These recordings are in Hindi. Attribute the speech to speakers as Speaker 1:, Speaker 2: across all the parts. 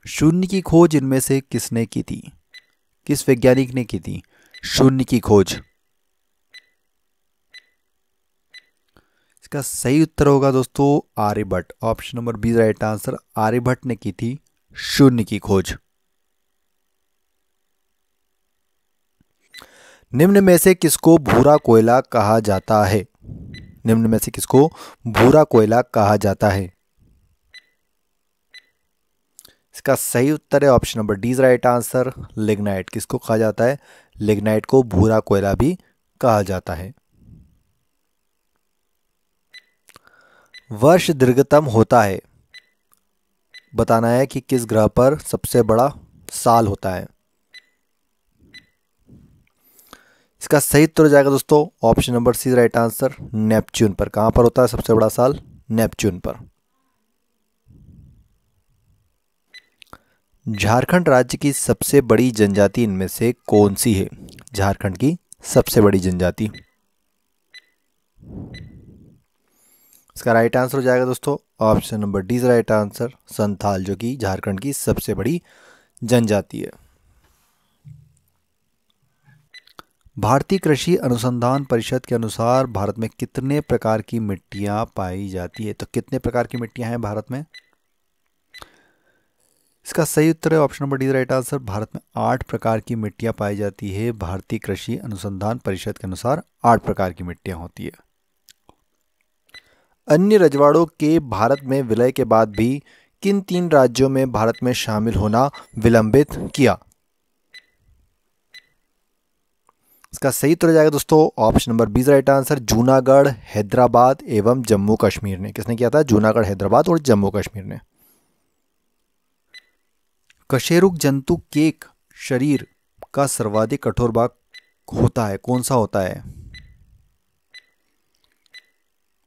Speaker 1: शून्य की खोज इनमें से किसने की थी? किस वैज्ञानिक ने की थी शून्य की खोज? इसका सही उत्तर होगा दोस्तों Aryabhatta. Option number B right answer. Aryabhatta ने की थी शून्य की खोज। निम्न में से किसको भूरा कोयला कहा जाता है? निम्न में से किसको भूरा कोयला कहा जाता है? इसका सही उत्तर है option number D right answer. Lignite. किसको कहा जाता है? लिग्नाइट को भूरा कोयला भी कहा जाता है। वर्ष दीर्घतम होता है, बताना है कि किस ग्रह पर सबसे बड़ा साल होता है। इसका सही उत्तर हो जाएगा दोस्तों option number C right answer. Neptune पर। कहां पर होता है सबसे बड़ा साल? नेपच्यून पर। झारखंड राज्य की सबसे बड़ी जनजाति इनमें से कौन सी है? झारखंड की सबसे बड़ी जनजाति। इसका राइट आंसर हो जाएगा दोस्तों option number D right answer. Santhal, जो कि झारखंड की सबसे बड़ी जनजाति है। भारतीय कृषि अनुसंधान परिषद के अनुसार भारत में कितने प्रकार की मिट्टियां पाई जाती है? तो कितने प्रकार की मिट्टियां हैं भारत में? इसका सही उत्तर है option number D right answer. Bharat में 8 प्रकार की मिट्टियां पाई जाती है। भारतीय कृषि अनुसंधान परिषद के अनुसार 8 प्रकार की मिट्टियां होती है। अन्य रजवाड़ों के भारत में विलय के बाद भी किन 3 राज्यों में भारत में शामिल होना विलंबित किया? इसका सही उत्तर हो जाएगा दोस्तों option number B right answer. Junagadh, Hyderabad एवं जम्मू कश्मीर ने। किसने किया था? जूनागढ़, हैदराबाद और जम्मू कश्मीर ने। कशेरुक जंतु के शरीर का सर्वाधिक कठोर भाग होता है, कौन सा होता है?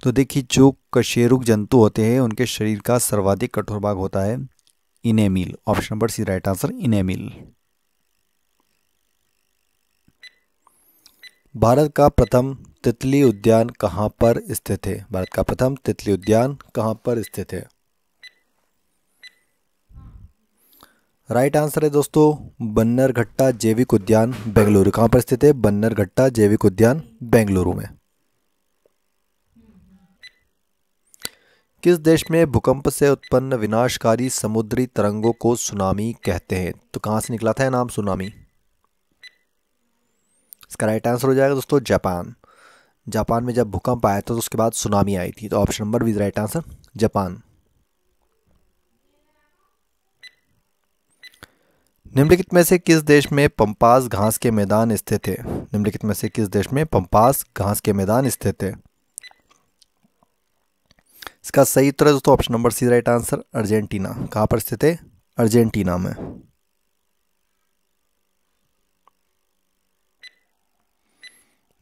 Speaker 1: तो देखिए, जो कशेरुक जंतु होते हैं उनके शरीर का सर्वाधिक कठोर भाग होता है enamel. Option number C right answer, enamel. Bharat का प्रथम तितली उद्यान कहाँ पर स्थित है? भारत का प्रथम तितली उद्यान कहाँ पर स्थित है? राइट आंसर है दोस्तों बन्नरघट्टा जैविक उद्यान, बेंगलुरु। कहाँ पर स्थित है? बन्नरघट्टा जैविक उद्यान, बेंगलुरु में। किस देश में भूकंप से उत्पन्न विनाशकारी समुद्री तरंगों को सुनामी कहते हैं? तो कहाँ से निकला था यह नाम सुनामी? इसका राइट आंसर हो जाएगा दोस्तों जापान। जापान में जब भूकंप आया था तो उसके बाद सुनामी आई थी। तो option number B right answer, Japan. निम्नलिखित में से किस देश में पंपास घास के मैदान स्थित है? निम्नलिखित में से किस देश में पंपास घास के मैदान स्थित है? इसका सही उत्तर है दोस्तों option number C right answer, Argentina. कहां पर स्थित है? अर्जेंटीना में।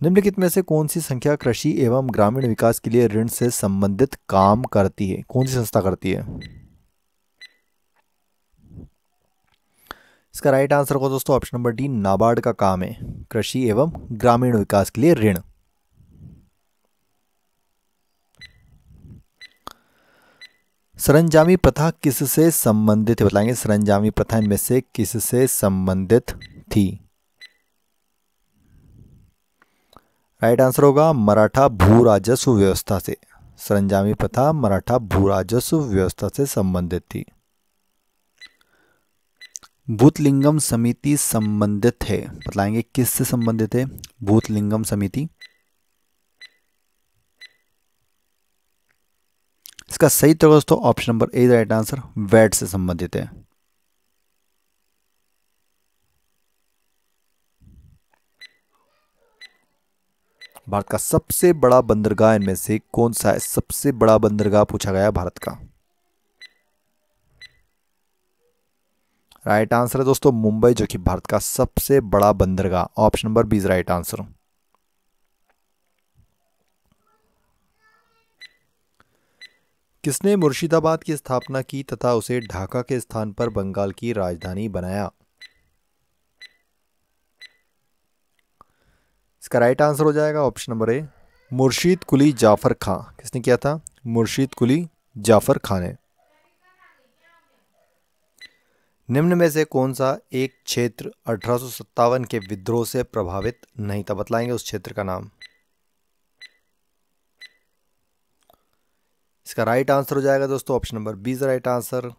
Speaker 1: निम्नलिखित में से कौन सी संख्या कृषि एवं ग्रामीण विकास के लिए ऋण से संबंधित काम करती है? कौन सी संस्था करती है? इसका राइट आंसर होगा दोस्तों ऑप्शन नंबर डी, नाबार्ड का काम है कृषि एवं ग्रामीण विकास के लिए ऋण। सरंजामी प्रथा किससे संबंधित है? बताएंगे सरंजामी प्रथा इनमें से किससे संबंधित थी? राइट आंसर होगा मराठा भू राजस्व व्यवस्था से। सरंजामी प्रथा मराठा भू राजस्व व्यवस्था से संबंधित थी। भूतलिंगम समिति संबंधित है, बताएंगे किससे संबंधित है भूतलिंगम समिति? इसका सही उत्तर दोस्तों option number A right answer, VAT से संबंधित है। भारत का सबसे बड़ा बंदरगाह इनमें से कौन सा है? सबसे बड़ा बंदरगाह पूछा गया भारत का। राइट आंसर है दोस्तों मुंबई, जो कि भारत का सबसे बड़ा बंदरगाह। Option number B right answer. किसने मुर्शिदाबाद की स्थापना की तथा उसे ढाका के स्थान पर बंगाल की राजधानी बनाया? इसका राइट आंसर हो जाएगा ऑप्शन नंबर ए, मुर्शीद कुली जाफर खां। किसने किया था? मुर्शीद कुली जाफर खां ने। निम्न में से कौन सा एक क्षेत्र 1857 के विद्रोह से प्रभावित नहीं था? बतलाएंगे उस क्षेत्र का नाम। इसका राइट आंसर हो जाएगा दोस्तों option number B is right answer,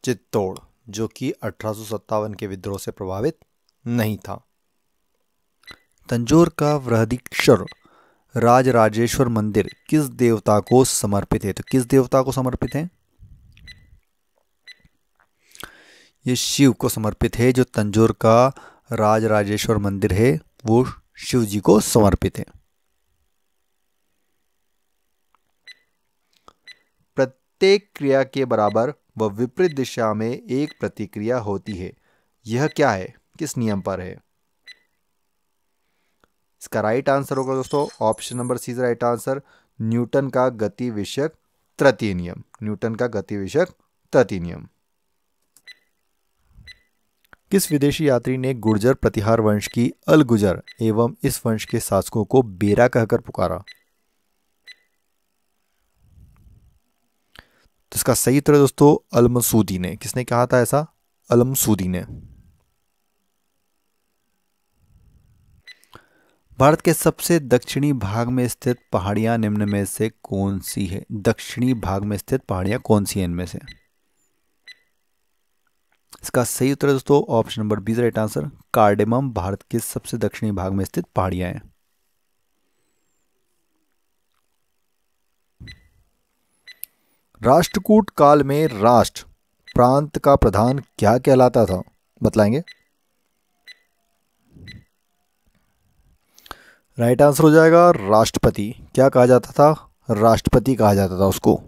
Speaker 1: Chittor, जो कि 1857 के विद्रोह से प्रभावित नहीं था। तंजौर का बृहदीश्वर राजराजेश्वर मंदिर किस देवता को समर्पित है? तो किस देवता को समर्पित है? ये शिव को समर्पित है। जो तंजौर का राजराजेश्वर मंदिर है वो शिव जी को समर्पित है। प्रत्येक क्रिया के बराबर व विपरीत दिशा में एक प्रतिक्रिया होती है, यह क्या है? किस नियम पर है? इसका राइट आंसर होगा दोस्तों option number C is right answer, Newton का गति विषयक तृतीय नियम। न्यूटन का गति विषयक तृतीय नियम। किस विदेशी यात्री ने गुर्जर प्रतिहार वंश की अल गुजर एवं इस वंश के शासकों को बेरा कहकर पुकारा? तो इसका सही उत्तर है दोस्तों अल-मसूदी ने। किसने कहा था ऐसा? अल-मसूदी ने। भारत के सबसे दक्षिणी भाग में स्थित पहाड़ियां निम्न में से कौन सी है? दक्षिणी भाग में स्थित पहाड़ियां कौन सी हैं इनमें से? इसका सही उत्तर है दोस्तों option number B right answer, cardamom Bharat के सबसे दक्षिणी भाग में स्थित पहाड़ियां हैं। राष्ट्रकूट काल में राष्ट्र प्रांत का प्रधान क्या कहलाता था? बतलाएंगे। राइट आंसर हो जाएगा राष्ट्रपति। क्या कहा जाता था? राष्ट्रपति कहा जाता था उसको।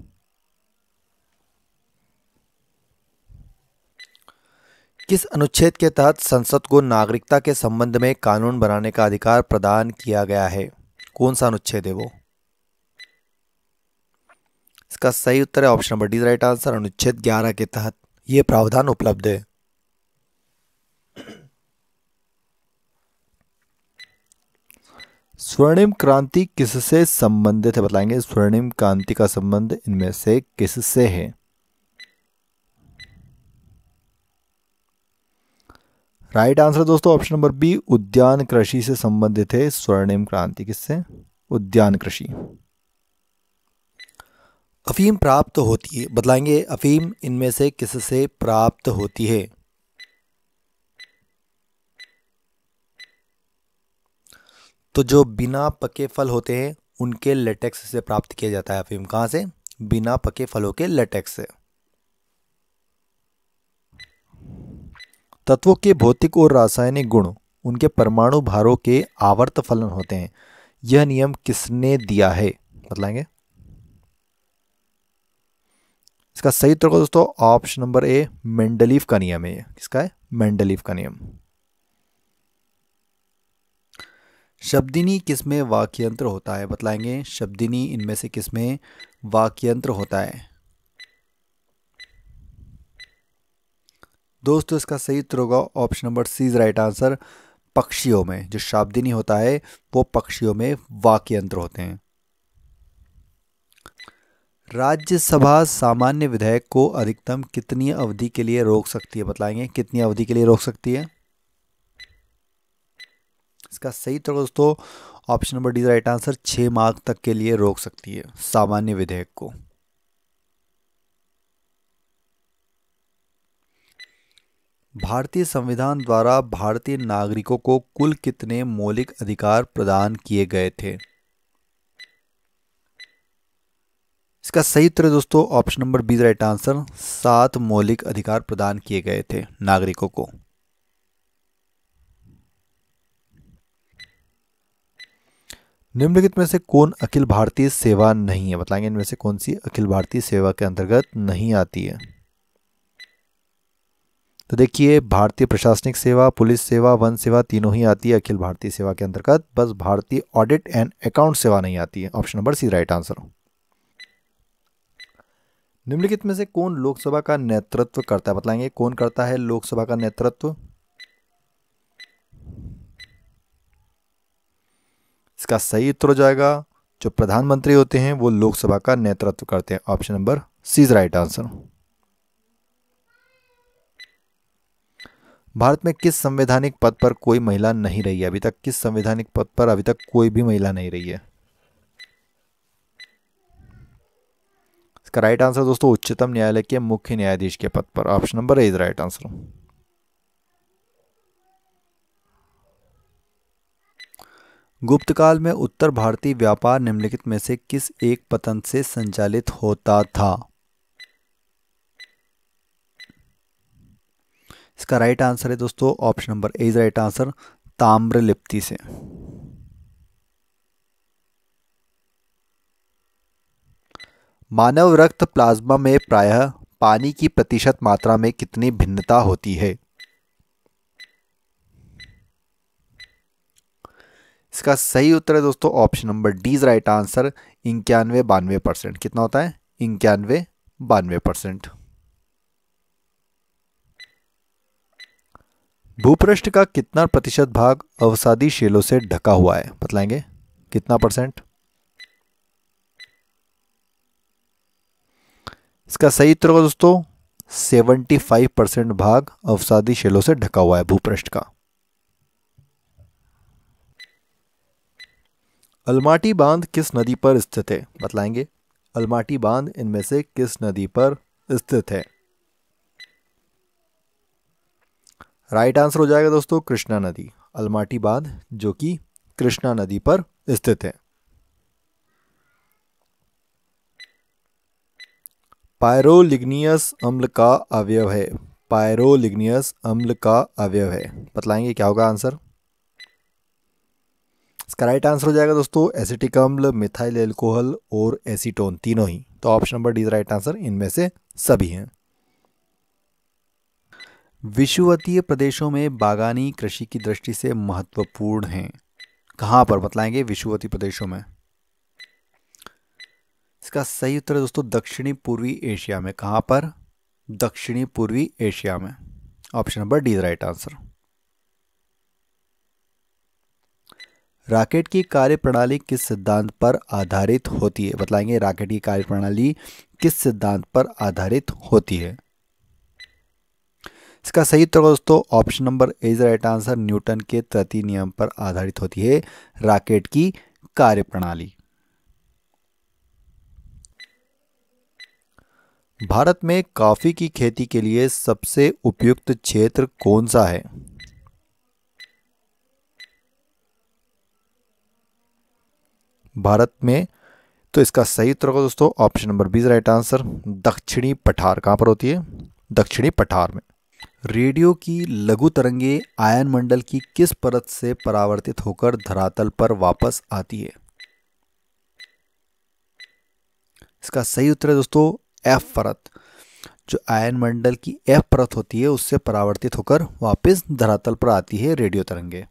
Speaker 1: किस अनुच्छेद के तहत संसद को नागरिकता के संबंध में कानून बनाने का अधिकार प्रदान किया गया है? कौन सा अनुच्छेद है वो? इसका सही उत्तर है option number D right answer, अनुच्छेद 11 के तहत यह प्रावधान उपलब्ध है। स्वर्णिम क्रांति किससे संबंधित है? बताएंगे। स्वर्णिम क्रांति का संबंध इनमें से किससे है? राइट आंसर दोस्तों ऑप्शन नंबर बी, उद्यान कृषि से संबंधित है स्वर्णिम क्रांति। किससे? उद्यान कृषि। अफीम प्राप्त होती है, बतलाएंगे। अफीम इनमें से किससे प्राप्त होती है? तो जो बिना पके फल होते हैं उनके लेटेक्स से प्राप्त किया जाता है अफीम। कहाँ से? बिना पके फलों के लेटेक्स से। तत्वों के भौतिक और रासायनिक गुण उनके परमाणु भारों के आवर्त फलन होते हैं, यह नियम किसने दिया है? बतलाएंगे। इसका सही उत्तर दोस्तों ऑप्शन नंबर ए, मेंडलीव का नियम है। किसका है? मेंडलीव का नियम। शब्दिनी किसमें वाक्यंत्र होता है? बतलाएंगे। शब्दिनी इनमें से किसमें वाक्यंत्र होता है? दोस्तों इसका सही उत्तर होगा option number C is right answer, पक्षियों में। जो शाब्दिनी होता है वो पक्षियों में वाक्यंत्र होते हैं। राज्यसभा सामान्य विधेयक को अधिकतम कितनी अवधि के लिए रोक सकती है? बतलाएंगे। कितनी अवधि के लिए रोक सकती है? इसका सही उत्तर दोस्तों option number D right answer, 6 माह तक के लिए रोक सकती है सामान्य विधेयक को। भारतीय संविधान द्वारा भारतीय नागरिकों को कुल कितने मौलिक अधिकार प्रदान किए गए थे? इसका सही उत्तर है दोस्तों option number B right answer, 7 मौलिक अधिकार प्रदान किए गए थे नागरिकों को। निम्नलिखित में से कौन अखिल भारतीय सेवा नहीं है? बताएंगे इनमें से कौन सी अखिल भारतीय सेवा के अंतर्गत नहीं आती है? तो देखिए, भारतीय प्रशासनिक सेवा, पुलिस सेवा, वन सेवा तीनों ही आती है अखिल भारतीय सेवा के अंतर्गत। बस भारतीय ऑडिट एंड अकाउंट सेवा नहीं आती है। Option number C right answer. निम्नलिखित में से कौन लोकसभा का नेतृत्व करता है? बताएंगे कौन करता है लोकसभा का नेतृत्व? इसका सही उत्तर हो जाएगा, जो प्रधानमंत्री होते हैं वो लोकसभा का नेतृत्व करते हैं। Option number C is right answer. Bharat में किस संवैधानिक पद पर कोई महिला नहीं रही है अभी तक? किस संवैधानिक पद पर अभी तक कोई भी महिला नहीं रही है? इसका राइट आंसर दोस्तों उच्चतम न्यायालय के मुख्य न्यायाधीश के पद पर। Option number A is right answer. गुप्त काल में उत्तर भारतीय व्यापार निम्नलिखित में से किस एक पतन से संचालित होता था? इसका राइट आंसर है दोस्तों option number A is right answer, Tamralipti से। मानव रक्त प्लाज्मा में प्रायः पानी की प्रतिशत मात्रा में कितनी भिन्नता होती है? इसका सही उत्तर है दोस्तों option number D is right answer, 91-92%। कितना होता है? 91-92%। भूपृष्ठ का कितना प्रतिशत भाग अवसादी शिलों से ढका हुआ है? बतलाएंगे कितना परसेंट? इसका सही उत्तर होगा दोस्तों 75% भाग अवसादी शिलों से ढका हुआ है भूपृष्ठ का। अलमाटी बांध किस नदी पर स्थित है? बतलाएंगे अलमाटी बांध इनमें से किस नदी पर स्थित है? राइट आंसर हो जाएगा दोस्तों कृष्णा नदी। अलमाटी बांध जो कि कृष्णा नदी पर स्थित है। पायरोलिग्नियस अम्ल का अवयव है। पायरोलिग्नियस अम्ल का अवयव है, बतलाएंगे क्या होगा आंसर? इसका राइट आंसर हो जाएगा दोस्तों एसिटिक अम्ल, मिथाइल एल्कोहल और एसीटोन, तीनों ही। तो option number D right answer, इनमें से सभी हैं। विषुवतीय प्रदेशों में बागानी कृषि की दृष्टि से महत्वपूर्ण हैं। कहां पर? बतलाएंगे विषुवतीय प्रदेशों में। इसका सही उत्तर है दोस्तों दक्षिणी पूर्वी एशिया में। कहां पर? दक्षिणी पूर्वी एशिया में। Option number D right answer. Rocket की कार्यप्रणाली किस सिद्धांत पर आधारित होती है? बतलाएंगे रॉकेट की कार्यप्रणाली किस सिद्धांत पर आधारित होती है? इसका सही उत्तर दोस्तों option number A is right answer, Newton के तृतीय नियम पर आधारित होती है रॉकेट की कार्यप्रणाली। भारत में कॉफी की खेती के लिए सबसे उपयुक्त क्षेत्र कौन सा है? भारत में, तो इसका सही उत्तर होगा दोस्तों option number B right answer, दक्षिणी पठार। कहां पर होती है? दक्षिणी पठार में। रेडियो की लघु तरंगे आयन मंडल की किस परत से परावर्तित होकर धरातल पर वापस आती है? इसका सही उत्तर है दोस्तों एफ परत। जो आयन मंडल की एफ परत होती है उससे परावर्तित होकर वापस धरातल पर आती है रेडियो तरंगे।